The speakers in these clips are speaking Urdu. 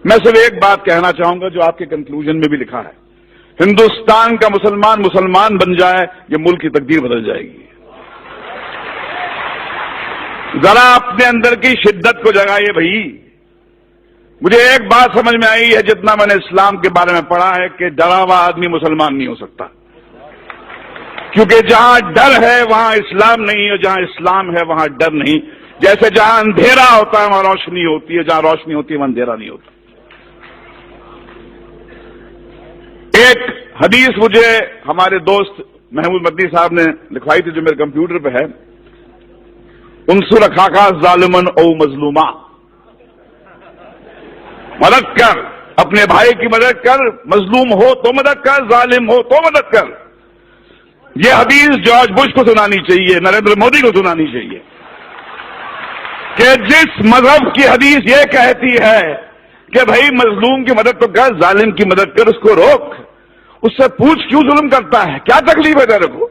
میں صرف ایک بات کہنا چاہوں گا جو آپ کے کنکلوژن میں بھی لکھا ہے، ہندوستان کا مسلمان بن جائے یہ ملک کی تقدیر بدل جائے گی۔ ذرا اپنے اندر کی شدت کو جگائیے بھائی۔ مجھے ایک بات سمجھ میں آئی ہے جتنا میں نے اسلام کے بارے میں پڑھا ہے کہ ڈرا ہوا آدمی مسلمان نہیں ہو سکتا، کیونکہ جہاں ڈر ہے وہاں اسلام نہیں، اور جہاں اسلام ہے وہاں ڈر نہیں۔ جیسے جہاں اندھیرا ہوتا ہے وہاں روشنی ہوتی ہے، جہاں روشنی ہوتی ہے وہاں اندھیرا نہیں ہوتا۔ ایک حدیث مجھے ہمارے دوست محمود مدنی صاحب نے لکھوائی تھی جو میرے کمپیوٹر پہ ہے، انصر اخاک ظالما او مظلوما، مدد کر، اپنے بھائی کی مدد کر، مظلوم ہو تو مدد کر، ظالم ہو تو مدد کر۔ یہ حدیث جارج بش کو سنانی چاہیے، نریندر مودی کو سنانی چاہیے کہ جس مذہب کی حدیث یہ کہتی ہے کہ بھائی مظلوم کی مدد تو کر، ظالم کی مدد کر، اس کو روک، اس سے پوچھ کیوں ظلم کرتا ہے، کیا تکلیف ہے تیرے کو؟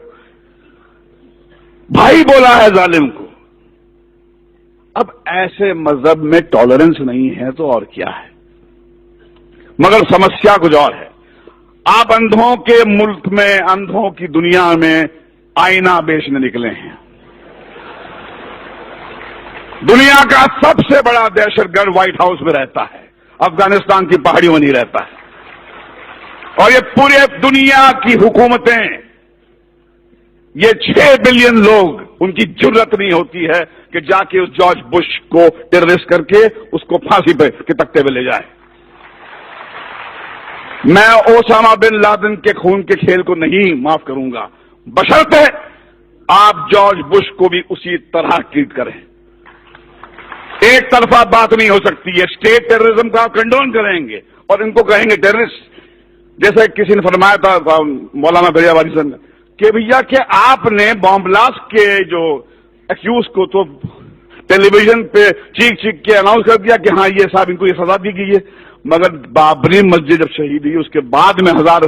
بھائی بولا ہے ظالم کو۔ اب ایسے مذہب میں ٹالرنس نہیں ہے تو اور کیا ہے؟ مگر سمسیا کچھ اور ہے۔ آپ اندھوں کے ملک میں، اندھوں کی دنیا میں آئینہ بیچنے نکلے ہیں۔ دنیا کا سب سے بڑا دہشت گرد وائٹ ہاؤس میں رہتا ہے، افغانستان کی پہاڑیوں میں نہیں رہتا ہے، اور یہ پورے دنیا کی حکومتیں، یہ 6 بلین لوگ، ان کی جرت نہیں ہوتی ہے کہ جا کے اس جارج بش کو ٹیررسٹ کر کے اس کو پھانسی پہ کے تختے پہ لے جائے۔ میں اوسامہ بن لادن کے خون کے کھیل کو نہیں معاف کروں گا، بشرطے آپ جارج بش کو بھی اسی طرح ٹریٹ کریں۔ ایک طرفہ بات نہیں ہو سکتی ہے۔ اسٹیٹ ٹیررزم کا کنڈون کریں گے اور ان کو کہیں گے ٹیررسٹ، جیسے کسی نے فرمایا تھا مولانا دریا والی صاحب کہ بھیا کہ آپ نے بام بلاسٹ کے جو ایکیوز کو تو ٹیلی ویژن پہ چیخ چیخ کے اناؤنس کر دیا کہ ہاں یہ صاحب ان کو یہ سزا دی گئی ہے، مگر بابری مسجد جب شہید ہوئی اس کے بعد میں 1000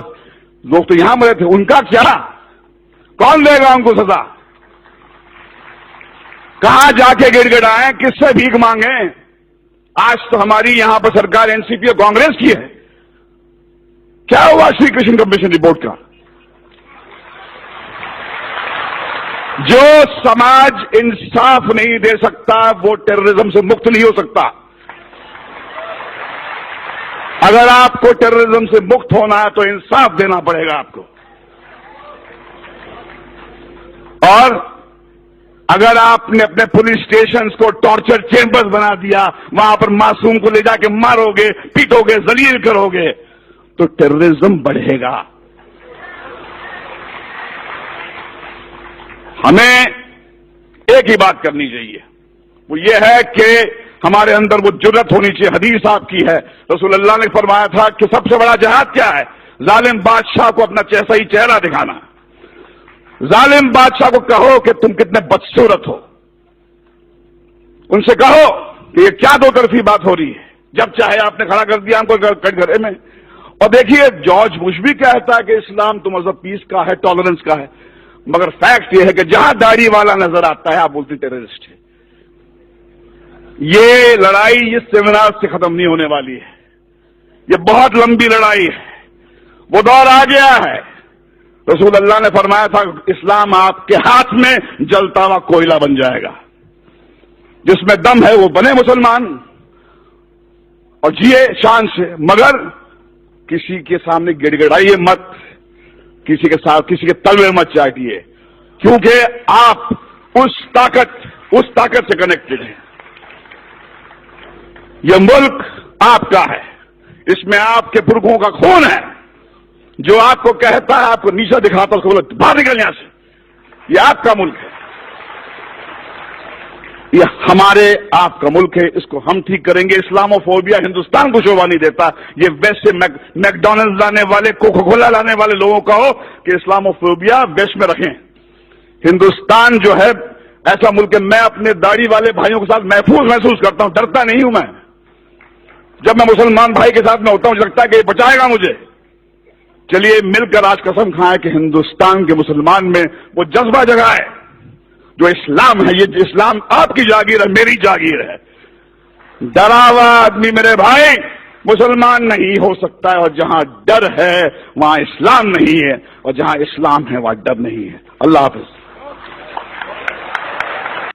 لوگ تو یہاں مرے تھے، ان کا کیا؟ کون دے گا ان کو سزا؟ کہاں جا کے گڑ گڑائیں، کس سے بھیک مانگیں؟ آج تو ہماری یہاں پر سرکار این سی پی اور کانگریس کی ہے۔ کیا ہوا شری کرشن کمیشن رپورٹ کا؟ جو سماج انصاف نہیں دے سکتا وہ ٹیررزم سے مکت نہیں ہو سکتا۔ اگر آپ کو ٹیررزم سے مکت ہونا ہے تو انصاف دینا پڑے گا آپ کو، اور اگر آپ نے اپنے پولیس اسٹیشنز کو ٹارچر چیمبرز بنا دیا، وہاں پر معصوم کو لے جا کے مارو گے، پیٹو گے، ذلیل کرو گے، تو ٹیررزم بڑھے گا۔ ہمیں ایک ہی بات کرنی چاہیے، وہ یہ ہے کہ ہمارے اندر وہ جرت ہونی چاہیے۔ حدیث آپ کی ہے، رسول اللہ نے فرمایا تھا کہ سب سے بڑا جہاد کیا ہے؟ ظالم بادشاہ کو اپنا صحیح چہرہ دکھانا۔ ظالم بادشاہ کو کہو کہ تم کتنے بدصورت ہو، ان سے کہو کہ یہ کیا دو طرفی بات ہو رہی ہے، جب چاہے آپ نے کھڑا کر دیا ہم کو کٹ گھرے میں۔ اور دیکھیے جارج بش بھی کہتا ہے کہ اسلام تو مذہب پیس کا ہے، ٹالرنس کا ہے، مگر فیکٹ یہ ہے کہ جہاں داڑھی والا نظر آتا ہے آپ بولتے ٹیررسٹ ہے۔ یہ لڑائی اس سیمینار سے ختم نہیں ہونے والی ہے، یہ بہت لمبی لڑائی ہے، وہ دور آ گیا ہے۔ رسول اللہ نے فرمایا تھا اسلام آپ کے ہاتھ میں جلتا ہوا کوئلہ بن جائے گا، جس میں دم ہے وہ بنے مسلمان اور جیے شان سے، مگر کسی کے سامنے گڑ گڑائیے مت، کسی کے ساتھ کسی کے تلوے مت چاٹیے، کیونکہ آپ اس طاقت سے کنیکٹڈ ہیں۔ یہ ملک آپ کا ہے، اس میں آپ کے پرکھوں کا خون ہے۔ جو آپ کو کہتا ہے، آپ کو نیچا دکھاتا ہے، اس کو بولو باہر نکل یہاں سے، یہ آپ کا ملک ہے، یہ ہمارے آپ کا ملک ہے، اس کو ہم ٹھیک کریں گے۔ اسلاموفوبیا ہندوستان کو شوبھا نہیں دیتا، یہ ویسٹ سے میکڈونلڈ لانے والے، کوکا کولا لانے والے لوگوں کا ہو کہ اسلاموفوبیا ویسٹ میں رکھیں۔ ہندوستان جو ہے ایسا ملک ہے، میں اپنے داڑھی والے بھائیوں کے ساتھ محفوظ محسوس کرتا ہوں، ڈرتا نہیں ہوں میں۔ جب میں مسلمان بھائی کے ساتھ میں ہوتا ہوں لگتا ہے کہ یہ بچائے گا مجھے۔ چلیے مل کر آج قسم کھائیں کہ ہندوستان کے مسلمان میں وہ جذبہ جگائے جو اسلام ہے، یہ اسلام آپ کی جاگیر ہے، میری جاگیر ہے۔ ڈرا ہوا آدمی میرے بھائی مسلمان نہیں ہو سکتا ہے، اور جہاں ڈر ہے وہاں اسلام نہیں ہے، اور جہاں اسلام ہے وہاں ڈر نہیں ہے۔ اللہ حافظ۔